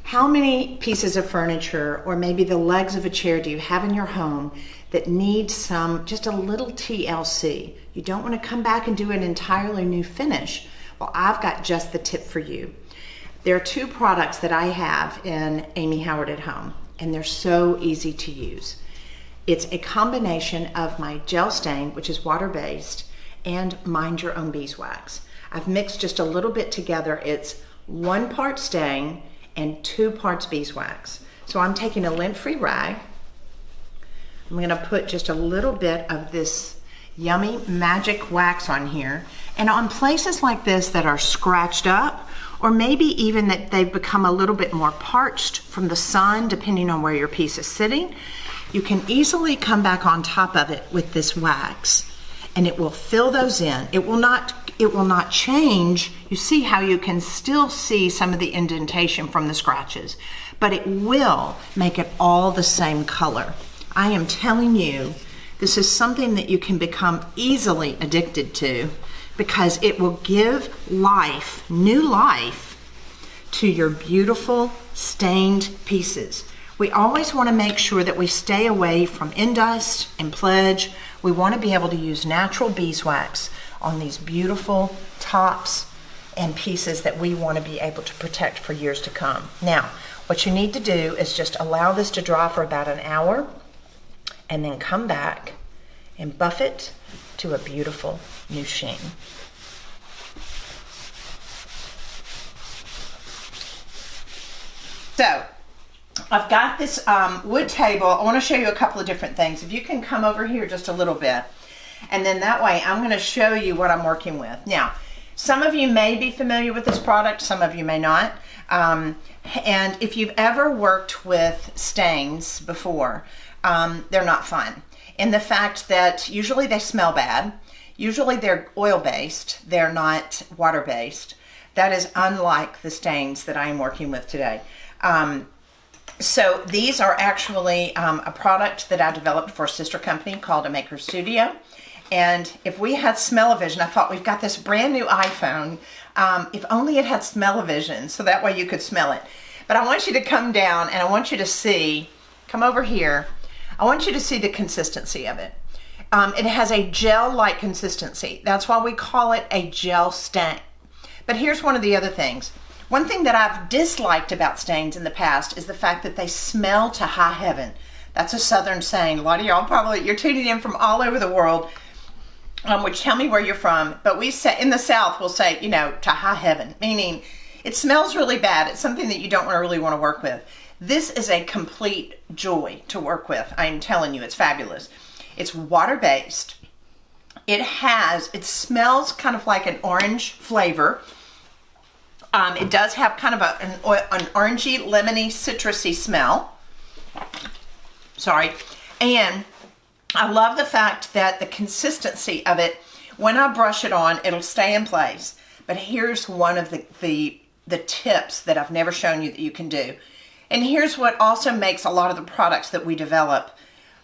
How many pieces of furniture or maybe the legs of a chair do you have in your home that need just a little TLC? You don't want to come back and do an entirely new finish. Well, I've got just the tip for you. There are two products that I have in Amy Howard at Home, and they're so easy to use. It's a combination of my gel stain, which is water-based, and Mind Your Own Beeswax. I've mixed just a little bit together. It's 1 part stain and 2 parts beeswax. So I'm taking a lint-free rag. I'm gonna put just a little bit of this yummy magic wax on here. And on places like this that are scratched up, or maybe even that they've become a little bit more parched from the sun, depending on where your piece is sitting, you can easily come back on top of it with this wax, and it will fill those in. It will not change. You see how you can still see some of the indentation from the scratches, but it will make it all the same color. I am telling you, this is something that you can become easily addicted to, because it will give life, new life, to your beautiful stained pieces. We always want to make sure that we stay away from indust and pledge. We want to be able to use natural beeswax on these beautiful tops and pieces that we want to be able to protect for years to come. Now, what you need to do is just allow this to dry for about an hour, and then come back and buff it to a beautiful new sheen. So, I've got this wood table. I want to show you a couple of different things. If you can come over here just a little bit, and then that way I'm going to show you what I'm working with. Now, some of you may be familiar with this product, some of you may not. And if you've ever worked with stains before, they're not fun. In the fact that usually they smell bad. Usually they're oil-based. They're not water-based. That is unlike the stains that I am working with today. So these are actually a product that I developed for a sister company called A Maker Studio. And if we had smell-o-vision, I thought we've got this brand new iPhone. If only it had smell-o-vision, so that way you could smell it. But I want you to come down and I want you to see, come over here. I want you to see the consistency of it. It has a gel-like consistency. That's why we call it a gel stain. But here's one of the other things. One thing that I've disliked about stains in the past is the fact that they smell to high heaven. That's a Southern saying. A lot of y'all probably, you're tuning in from all over the world, which tell me where you're from. But we say, in the South, we'll say, you know, to high heaven, meaning it smells really bad. It's something that you don't really want to work with. This is a complete joy to work with. I'm telling you, it's fabulous. It's water-based. It smells kind of like an orange flavor. It does have kind of an orangey, lemony, citrusy smell. Sorry. And I love the fact that the consistency of it, when I brush it on, it'll stay in place. But here's one of the tips that I've never shown you that you can do. And here's what also makes a lot of the products that we develop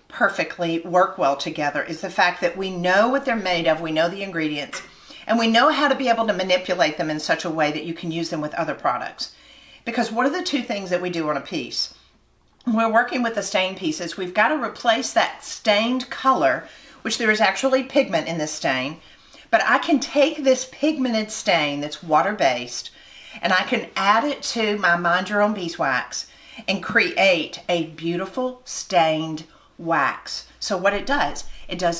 perfectly work well together, is the fact that we know what they're made of, we know the ingredients, and we know how to be able to manipulate them in such a way that you can use them with other products. Because what are the two things that we do on a piece? When we're working with the stained pieces, we've got to replace that stained color, which there is actually pigment in this stain, but I can take this pigmented stain that's water-based, and I can add it to my Mind Your Own Beeswax and create a beautiful stained wax. So what it does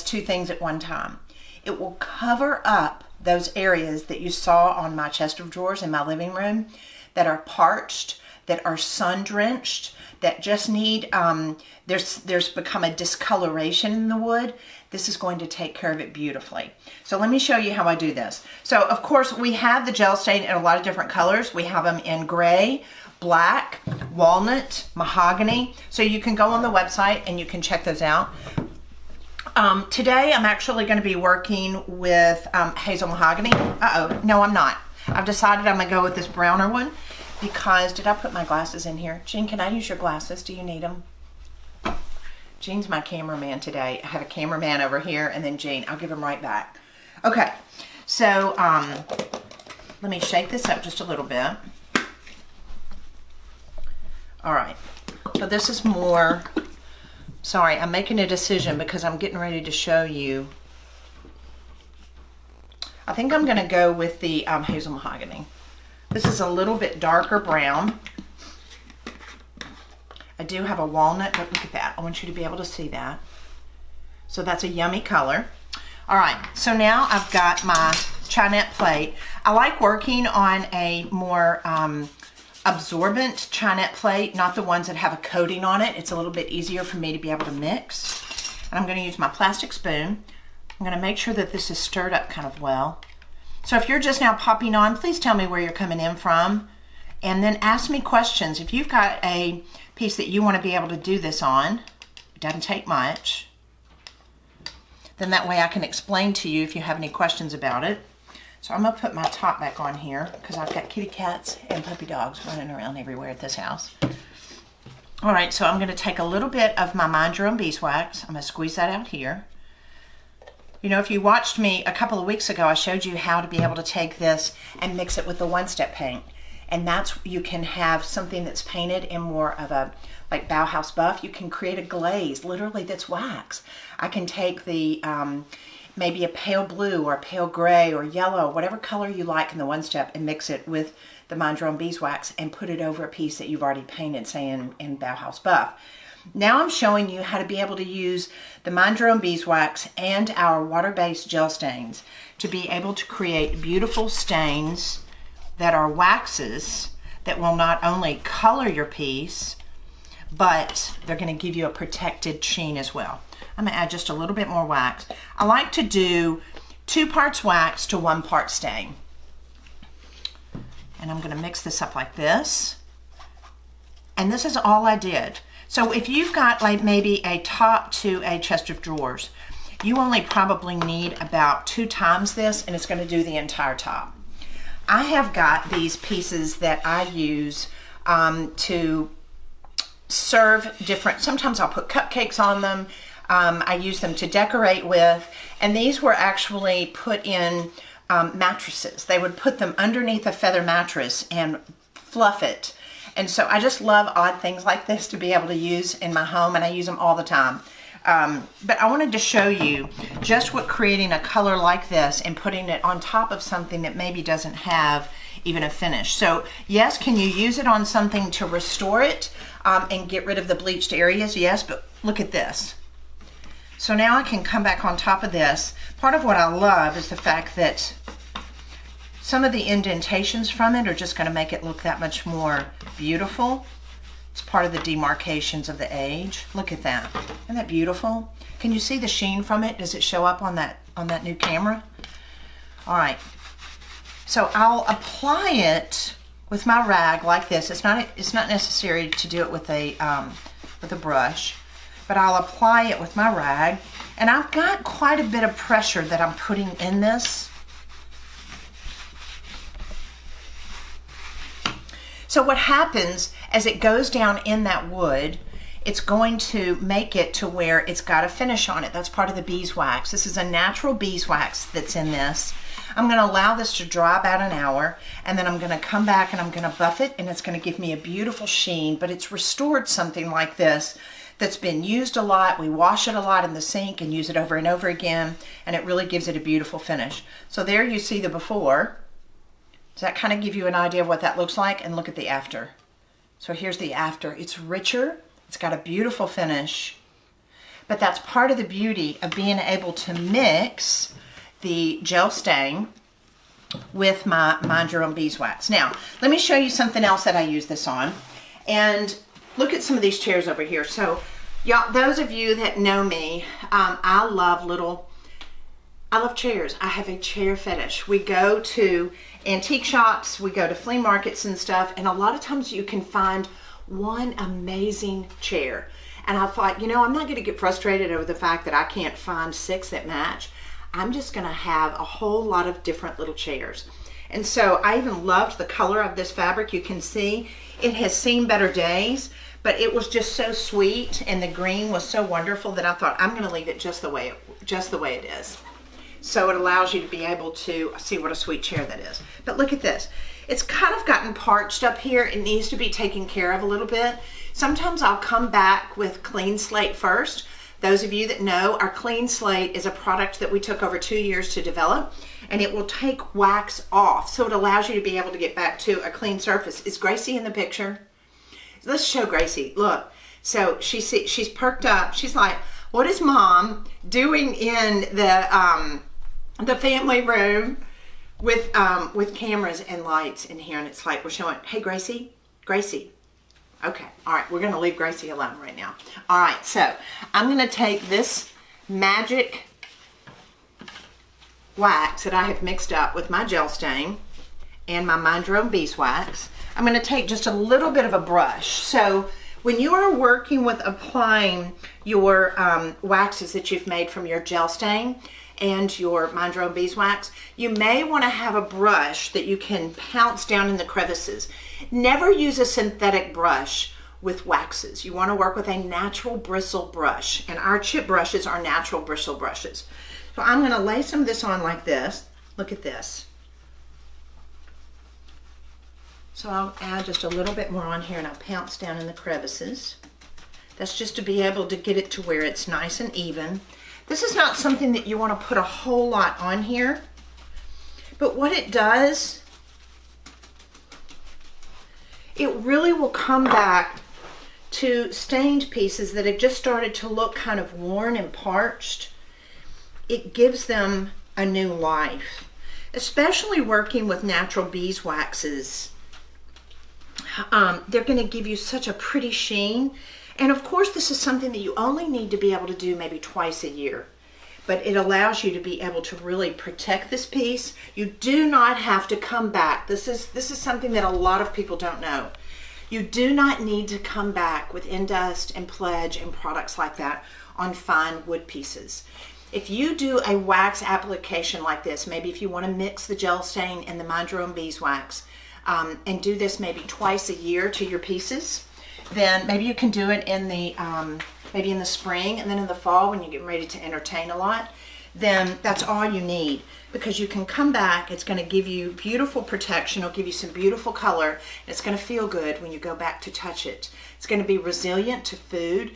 two things at one time. It will cover up those areas that you saw on my chest of drawers in my living room that are parched, that are sun-drenched, that just need, there's become a discoloration in the wood. This is going to take care of it beautifully. So let me show you how I do this. So of course we have the gel stain in a lot of different colors. We have them in gray, black, walnut, mahogany. So you can go on the website and you can check those out. Today I'm actually going to be working with Hazel Mahogany. No, I'm not. I've decided I'm going to go with this browner one because, did I put my glasses in here? Jean, can I use your glasses? Do you need them? Jean's my cameraman today. I have a cameraman over here, and then Jean. I'll give him right back. Okay, so let me shake this up just a little bit. All right, so this is more, sorry, I'm making a decision because I'm getting ready to show you. I think I'm gonna go with the Hazel Mahogany. This is a little bit darker brown. I do have a walnut, but look at that. I want you to be able to see that. So that's a yummy color. All right, so now I've got my Chinette plate. I like working on a more absorbent Chinette plate, not the ones that have a coating on it. It's a little bit easier for me to be able to mix. And I'm gonna use my plastic spoon. I'm gonna make sure that this is stirred up kind of well. So if you're just now popping on, please tell me where you're coming in from, and then ask me questions. If you've got a piece that you wanna be able to do this on, it doesn't take much, then that way I can explain to you if you have any questions about it. So I'm gonna put my top back on here because I've got kitty cats and puppy dogs running around everywhere at this house. All right, so I'm gonna take a little bit of my Mind Your Own Beeswax. I'm gonna squeeze that out here. You know, if you watched me a couple of weeks ago, I showed you how to be able to take this and mix it with the one-step paint. And that's, you can have something that's painted in more of a, like Bauhaus buff. You can create a glaze, literally, that's wax. I can take the, maybe a pale blue or a pale gray or yellow, whatever color you like in the one step, and mix it with the Mind Your Own Beeswax and put it over a piece that you've already painted, say in Bauhaus buff. Now I'm showing you how to be able to use the Mind Your Own Beeswax and our water-based gel stains to be able to create beautiful stains that are waxes that will not only color your piece, but they're going to give you a protected sheen as well. I'm going to add just a little bit more wax. I like to do 2 parts wax to 1 part stain. And I'm going to mix this up like this. And this is all I did. So if you've got like maybe a top to a chest of drawers, you only probably need about 2 times this, and it's going to do the entire top. I have got these pieces that I use to serve different, sometimes I'll put cupcakes on them. I use them to decorate with, and these were actually put in mattresses. They would put them underneath a feather mattress and fluff it. And so I just love odd things like this to be able to use in my home, and I use them all the time. But I wanted to show you just what creating a color like this and putting it on top of something that maybe doesn't have even a finish. So yes, can you use it on something to restore it and get rid of the bleached areas? Yes, but look at this. So now I can come back on top of this. Part of what I love is the fact that some of the indentations from it are just going to make it look that much more beautiful. It's part of the demarcations of the age. Look at that. Isn't that beautiful? Can you see the sheen from it? Does it show up on that new camera? All right. So I'll apply it with my rag like this. It's not necessary to do it with a brush, but I'll apply it with my rag. And I've got quite a bit of pressure that I'm putting in this. So what happens as it goes down in that wood, it's going to make it to where it's got a finish on it. That's part of the beeswax. This is a natural beeswax that's in this. I'm going to allow this to dry about an hour, and then I'm going to come back and I'm going to buff it, and it's going to give me a beautiful sheen, but it's restored something like this that's been used a lot. We wash it a lot in the sink and use it over and over again, and it really gives it a beautiful finish. So there you see the before. Does that kind of give you an idea of what that looks like? And look at the after. So here's the after. It's richer. It's got a beautiful finish. But that's part of the beauty of being able to mix the gel stain with my Mind Your Own Beeswax. Now, let me show you something else that I use this on. And look at some of these chairs over here. So, y'all, those of you that know me, I love chairs. I have a chair fetish. We go to antique shops, we go to flea markets and stuff, and a lot of times you can find one amazing chair. And I thought, you know, I'm not going to get frustrated over the fact that I can't find 6 that match. I'm just going to have a whole lot of different little chairs. And so I even loved the color of this fabric. You can see it has seen better days, but it was just so sweet, and the green was so wonderful that I thought I'm going to leave it just the way it is. So it allows you to be able to see what a sweet chair that is. But look at this. It's kind of gotten parched up here. It needs to be taken care of a little bit. Sometimes I'll come back with Clean Slate first. Those of you that know, our Clean Slate is a product that we took over 2 years to develop, and it will take wax off. So it allows you to be able to get back to a clean surface. Is Gracie in the picture? Let's show Gracie. Look. So she's perked up. She's like, what is Mom doing in the family room with cameras and lights in here? And it's like we're showing, hey Gracie, Gracie. Okay, all right, we're gonna leave Gracie alone right now. All right, so I'm gonna take this magic wax that I have mixed up with my gel stain and my Mind Your Own Beeswax. I'm gonna take just a little bit of a brush. So when you are working with applying your waxes that you've made from your gel stain and your Mind Your Own Beeswax, you may want to have a brush that you can pounce down in the crevices. Never use a synthetic brush with waxes. You want to work with a natural bristle brush, and our chip brushes are natural bristle brushes. So I'm going to lay some of this on like this. Look at this. So I'll add just a little bit more on here, and I'll pounce down in the crevices. That's just to be able to get it to where it's nice and even. This is not something that you want to put a whole lot on here, but what it does, it really will come back to stained pieces that have just started to look kind of worn and parched. It gives them a new life, especially working with natural beeswaxes. They're going to give you such a pretty sheen. And of course, this is something that you only need to be able to do maybe twice a year. But it allows you to be able to really protect this piece. You do not have to come back. This is something that a lot of people don't know. You do not need to come back with Indust and Pledge and products like that on fine wood pieces. If you do a wax application like this, maybe if you want to mix the gel stain and the Mind Your Own Beeswax, and do this maybe twice a year to your pieces, then maybe you can do it in the maybe in the spring, and then in the fall when you're getting ready to entertain a lot, then that's all you need, because you can come back. It's going to give you beautiful protection. It'll give you some beautiful color, and it's going to feel good when you go back to touch it. It's going to be resilient to food.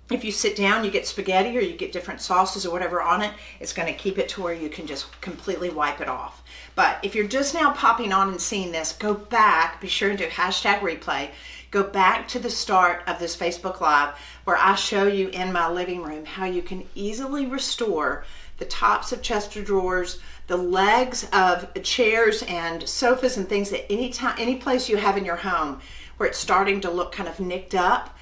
If you sit down, you get spaghetti or you get different sauces or whatever on it, it's going to keep it to where you can just completely wipe it off. But if you're just now popping on and seeing this, go back, be sure to do #replay. Go back to the start of this Facebook Live where I show you in my living room how you can easily restore the tops of chest of drawers, the legs of chairs and sofas and things that any place you have in your home where it's starting to look kind of nicked up,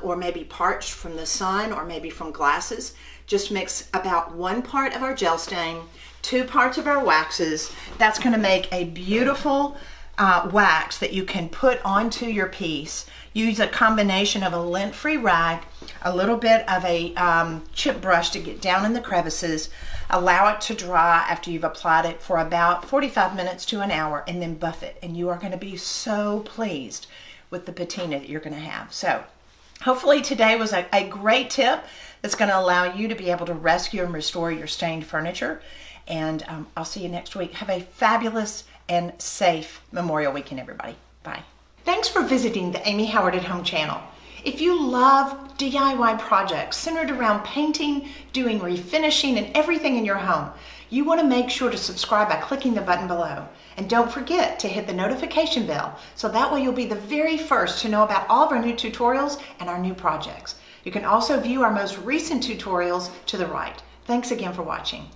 or maybe parched from the sun or maybe from glasses. Just mix about 1 part of our gel stain, 2 parts of our waxes. That's going to make a beautiful wax that you can put onto your piece. Use a combination of a lint-free rag, a little bit of a chip brush to get down in the crevices. Allow it to dry after you've applied it for about 45 minutes to an hour, and then buff it. And you are going to be so pleased with the patina that you're going to have. So hopefully today was a great tip that's going to allow you to be able to rescue and restore your stained furniture. And I'll see you next week. Have a fabulous and safe Memorial Weekend, everybody. Bye. Thanks for visiting the Amy Howard at Home channel. If you love DIY projects centered around painting, doing refinishing, and everything in your home, you want to make sure to subscribe by clicking the button below. And don't forget to hit the notification bell, so that way you'll be the very first to know about all of our new tutorials and our new projects. You can also view our most recent tutorials to the right. Thanks again for watching.